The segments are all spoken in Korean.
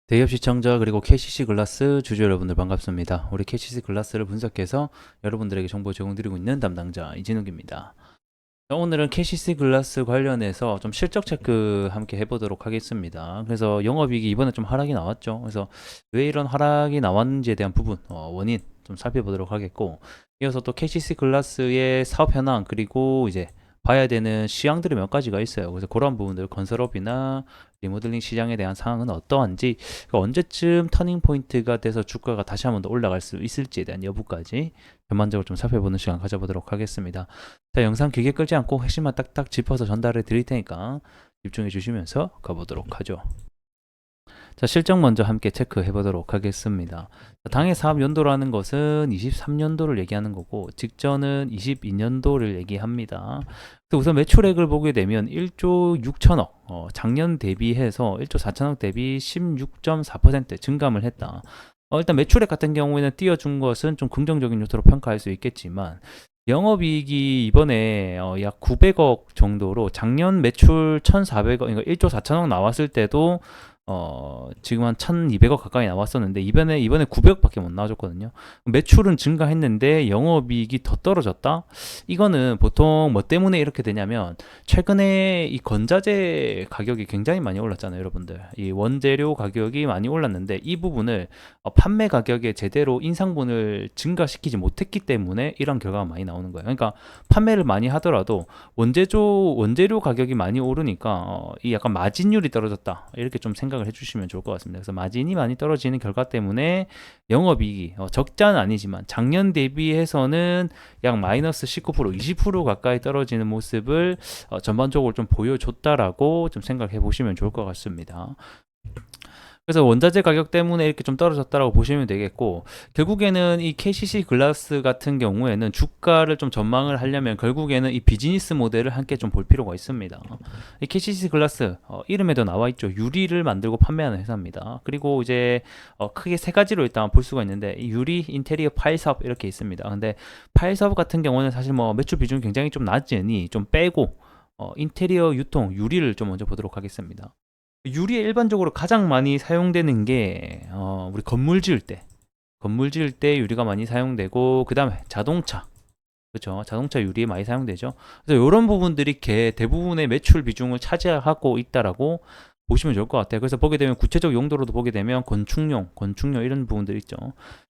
대기업 시청자 그리고 KCC 글라스 주주 여러분들 반갑습니다. 우리 KCC 글라스를 분석해서 여러분들에게 정보 제공드리고 있는 담당자 이진욱입니다. 오늘은 KCC 글라스 관련해서 좀 실적 체크 함께 해보도록 하겠습니다. 그래서 영업이익이 이번에 좀 하락이 나왔죠. 그래서 왜 이런 하락이 나왔는지에 대한 부분, 원인 좀 살펴보도록 하겠고, 이어서 또 KCC 글라스의 사업 현황 그리고 이제 봐야 되는 시황들이 몇 가지가 있어요. 그래서 그런 부분들 건설업이나 리모델링 시장에 대한 상황은 어떠한지, 언제쯤 터닝 포인트가 돼서 주가가 다시 한번 더 올라갈 수 있을지에 대한 여부까지 전반적으로 좀 살펴보는 시간 가져보도록 하겠습니다. 자, 영상 길게 끌지 않고 핵심만 딱딱 짚어서 전달해 드릴 테니까 집중해 주시면서 가보도록 하죠. 자, 실적 먼저 함께 체크해 보도록 하겠습니다. 당해 사업 연도라는 것은 23년도를 얘기하는 거고, 직전은 22년도를 얘기합니다. 우선 매출액을 보게 되면 1조 6천억, 작년 대비해서 1조 4천억 대비 16.4% 증감을 했다. 일단 매출액 같은 경우에는 띄워준 것은 좀 긍정적인 요소로 평가할 수 있겠지만, 영업이익이 이번에 약 900억 정도로 작년 매출 1,400억, 그러니까 1조 4천억 나왔을 때도 지금 한 1,200억 가까이 나왔었는데 이번에 900억밖에 못 나와줬거든요. 매출은 증가했는데 영업이익이 더 떨어졌다? 이거는 보통 뭐 때문에 이렇게 되냐면 최근에 이 건자재 가격이 굉장히 많이 올랐잖아요, 여러분들. 이 원재료 가격이 많이 올랐는데 이 부분을 판매 가격에 제대로 인상분을 증가시키지 못했기 때문에 이런 결과가 많이 나오는 거예요. 그러니까 판매를 많이 하더라도 원재료 가격이 많이 오르니까 이 약간 마진율이 떨어졌다, 이렇게 좀 생각을 해주시면 좋을 것 같습니다. 그래서 마진이 많이 떨어지는 결과 때문에 영업이익이 적자는 아니지만 작년 대비해서는 약 마이너스 19% 20% 가까이 떨어지는 모습을 전반적으로 좀 보여줬다라고 좀 생각해 보시면 좋을 것 같습니다. 그래서 원자재 가격 때문에 이렇게 좀 떨어졌다라고 보시면 되겠고, 결국에는 이 KCC 글라스 같은 경우에는 주가를 좀 전망을 하려면 결국에는 이 비즈니스 모델을 함께 좀 볼 필요가 있습니다. 이 KCC 글라스 이름에도 나와 있죠. 유리를 만들고 판매하는 회사입니다. 그리고 이제 크게 세 가지로 일단 볼 수가 있는데, 이 유리, 인테리어, 파일 사업 이렇게 있습니다. 근데 파일 사업 같은 경우는 사실 뭐 매출 비중이 굉장히 좀 낮으니 좀 빼고 인테리어 유통 유리를 좀 먼저 보도록 하겠습니다. 유리에 일반적으로 가장 많이 사용되는 게 우리 건물 지을 때 유리가 많이 사용되고, 그 다음에 자동차, 그렇죠, 자동차 유리에 많이 사용되죠. 그래서 이런 부분들이 대부분의 매출 비중을 차지하고 있다라고 보시면 좋을 것 같아요. 그래서 보게 되면 구체적 용도로도 보게 되면 건축용 이런 부분들 있죠.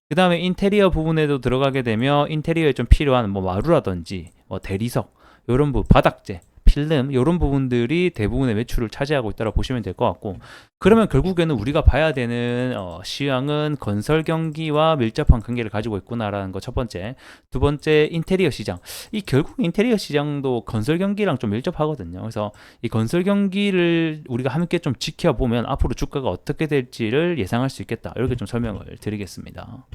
그 다음에 인테리어 부분에도 들어가게 되면 인테리어에 좀 필요한 뭐 마루라든지 뭐 대리석, 이런 부분, 바닥재, 필름, 이런 부분들이 대부분의 매출을 차지하고 있다고 보시면 될 것 같고, 그러면 결국에는 우리가 봐야 되는 시황은 건설 경기와 밀접한 관계를 가지고 있구나라는 거 첫 번째. 두 번째, 인테리어 시장. 이 결국 인테리어 시장도 건설 경기랑 좀 밀접하거든요. 그래서 이 건설 경기를 우리가 함께 좀 지켜보면 앞으로 주가가 어떻게 될지를 예상할 수 있겠다, 이렇게 좀 설명을 드리겠습니다.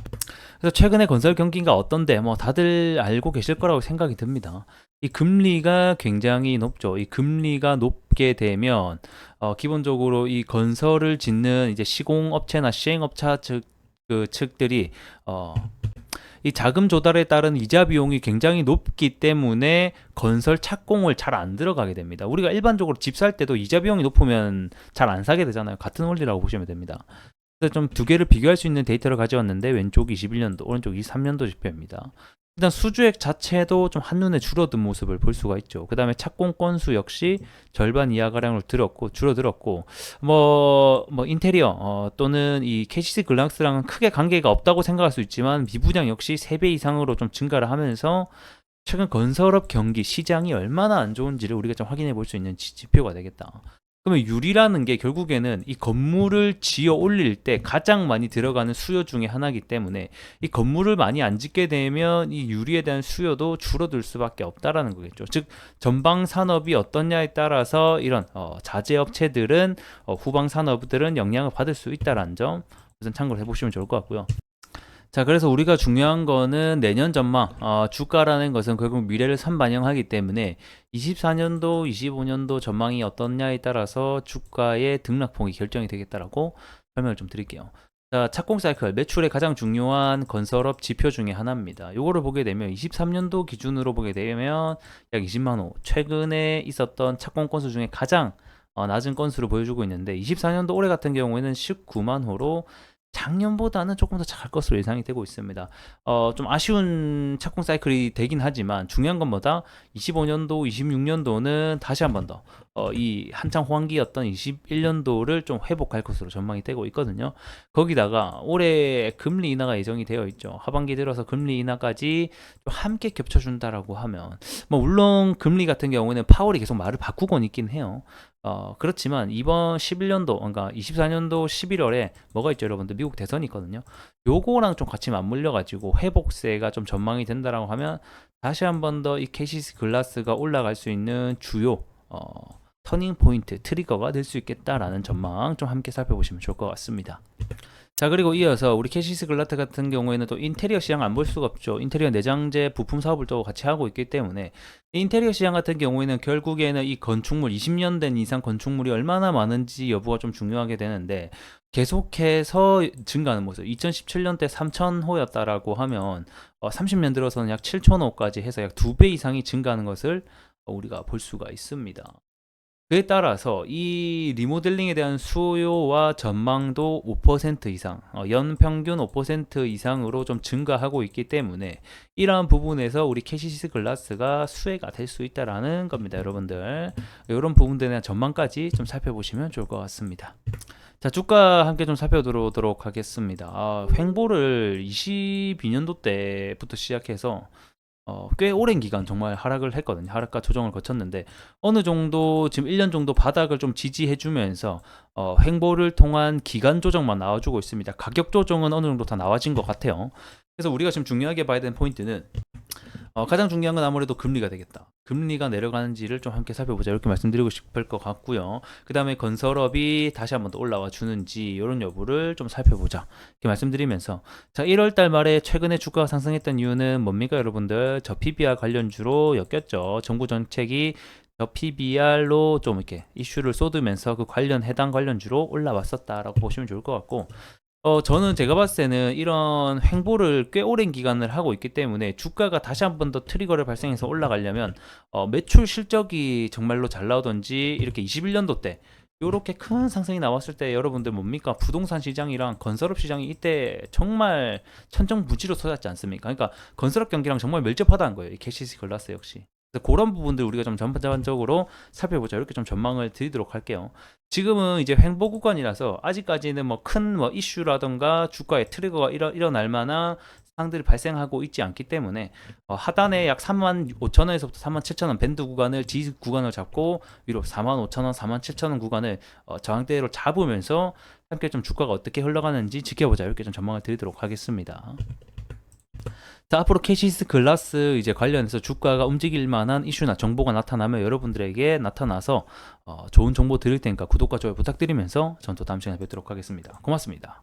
그래서 최근에 건설 경기가 어떤데 뭐 다들 알고 계실 거라고 생각이 듭니다. 이 금리가 굉장히 높죠. 이 금리가 높게 되면 기본적으로 이 건설을 짓는 이제 시공업체나 시행업체 측들이 이 자금 조달에 따른 이자 비용이 굉장히 높기 때문에 건설 착공을 잘 안 들어가게 됩니다. 우리가 일반적으로 집 살 때도 이자 비용이 높으면 잘 안 사게 되잖아요. 같은 원리라고 보시면 됩니다. 그래서 좀 두 개를 비교할 수 있는 데이터를 가져왔는데, 왼쪽 21년도, 오른쪽 23년도 지표입니다. 일단 수주액 자체도 좀 한눈에 줄어든 모습을 볼 수가 있죠. 그 다음에 착공 건수 역시 절반 이하가량으로 줄어들었고, 뭐 인테리어 또는 이 KCC 글라스랑은 크게 관계가 없다고 생각할 수 있지만 미분양 역시 3배 이상으로 좀 증가를 하면서 최근 건설업 경기 시장이 얼마나 안 좋은지를 우리가 좀 확인해 볼 수 있는 지표가 되겠다. 그러면 유리라는 게 결국에는 이 건물을 지어 올릴 때 가장 많이 들어가는 수요 중에 하나이기 때문에, 이 건물을 많이 안 짓게 되면 이 유리에 대한 수요도 줄어들 수밖에 없다라는 거겠죠. 즉 전방 산업이 어떻냐에 따라서 이런 자재 업체들은 후방 산업들은 영향을 받을 수 있다라는 점 우선 참고를 해보시면 좋을 것 같고요. 자, 그래서 우리가 중요한 거는 내년 전망, 주가라는 것은 결국 미래를 선반영하기 때문에 24년도, 25년도 전망이 어떻냐에 따라서 주가의 등락폭이 결정이 되겠다라고 설명을 좀 드릴게요. 자, 착공 사이클, 매출의 가장 중요한 건설업 지표 중에 하나입니다. 요거를 보게 되면 23년도 기준으로 보게 되면 약 20만 호, 최근에 있었던 착공 건수 중에 가장 낮은 건수를 보여주고 있는데 24년도 올해 같은 경우에는 19만 호로 작년보다는 조금 더 작을 것으로 예상이 되고 있습니다. 좀 아쉬운 착공 사이클이 되긴 하지만 중요한 건 뭐다? 25년도, 26년도는 다시 한 번 더 이 한창 호황기였던 21년도를 좀 회복할 것으로 전망이 되고 있거든요. 거기다가 올해 금리 인하가 예정이 되어 있죠. 하반기 들어서 금리 인하까지 좀 함께 겹쳐준다라고 하면 뭐 물론 금리 같은 경우에는 파월이 계속 말을 바꾸곤 있긴 해요. 그렇지만 이번 11년도, 그러니까 24년도 11월에 뭐가 있죠, 여러분들? 미국 대선이 있거든요. 요거랑 좀 같이 맞물려가지고 회복세가 좀 전망이 된다라고 하면 다시 한 번 더 이 캐시스 글라스가 올라갈 수 있는 주요 터닝 포인트, 트리거가 될 수 있겠다라는 전망 좀 함께 살펴보시면 좋을 것 같습니다. 자, 그리고 이어서 우리 캐시스 글라스 같은 경우에는 또 인테리어 시장 안 볼 수가 없죠. 인테리어 내장재 부품 사업을 또 같이 하고 있기 때문에 인테리어 시장 같은 경우에는 결국에는 이 건축물 20년 된 이상 건축물이 얼마나 많은지 여부가 좀 중요하게 되는데 계속해서 증가하는 모습. 2017년 때 3,000호였다라고 하면 30년 들어서는 약 7,000호까지 해서 약 2배 이상이 증가하는 것을 우리가 볼 수가 있습니다. 그에 따라서 이 리모델링에 대한 수요와 전망도 5% 이상, 연평균 5% 이상으로 좀 증가하고 있기 때문에 이러한 부분에서 우리 캐시스 글라스가 수혜가 될 수 있다라는 겁니다, 여러분들. 이런 부분들에 대한 전망까지 좀 살펴보시면 좋을 것 같습니다. 자, 주가 함께 좀 살펴보도록 하겠습니다. 횡보를 22년도 때부터 시작해서 꽤 오랜 기간 정말 하락을 했거든요. 하락과 조정을 거쳤는데 어느 정도 지금 1년 정도 바닥을 좀 지지해주면서 횡보를 통한 기간 조정만 나와주고 있습니다. 가격 조정은 어느 정도 다 나와진 것 같아요. 그래서 우리가 지금 중요하게 봐야 되는 포인트는 가장 중요한 건 아무래도 금리가 되겠다. 금리가 내려가는지를 좀 함께 살펴보자, 이렇게 말씀드리고 싶을 것 같고요. 그 다음에 건설업이 다시 한번 더 올라와 주는지 이런 여부를 좀 살펴보자, 이렇게 말씀드리면서, 자, 1월달 말에 최근에 주가가 상승했던 이유는 뭡니까, 여러분들? 저 PBR 관련주로 엮였죠. 정부 정책이 저 PBR로 좀 이렇게 이슈를 쏟으면서 그 해당 관련주로 올라왔었다라고 보시면 좋을 것 같고, 저는 제가 봤을 때는 이런 횡보를 꽤 오랜 기간을 하고 있기 때문에 주가가 다시 한 번 더 트리거를 발생해서 올라가려면 매출 실적이 정말로 잘 나오던지 이렇게 21년도 때 이렇게 큰 상승이 나왔을 때 여러분들 뭡니까? 부동산 시장이랑 건설업 시장이 이때 정말 천정부지로 쏟았지 않습니까? 그러니까 건설업 경기랑 정말 밀접하다는 거예요, 이 캐시스 글라스 역시. 그래서 그런 부분들 우리가 좀 전반적으로 살펴보자, 이렇게 좀 전망을 드리도록 할게요. 지금은 이제 횡보 구간이라서 아직까지는 뭐 큰 이슈라던가 주가의 트리거가 일어날 만한 상황들이 발생하고 있지 않기 때문에 하단에 약 35,000원에서부터 37,000원 밴드 구간을 지지 구간을 잡고 위로 45,000원, 47,000원 구간을 저항대로 잡으면서 함께 좀 주가가 어떻게 흘러가는지 지켜보자, 이렇게 좀 전망을 드리도록 하겠습니다. 자, 앞으로 캐시스 글라스 이제 관련해서 주가가 움직일 만한 이슈나 정보가 나타나면 여러분들에게 나타나서 좋은 정보 드릴 테니까 구독과 좋아요 부탁드리면서 전 또 다음 시간에 뵙도록 하겠습니다. 고맙습니다.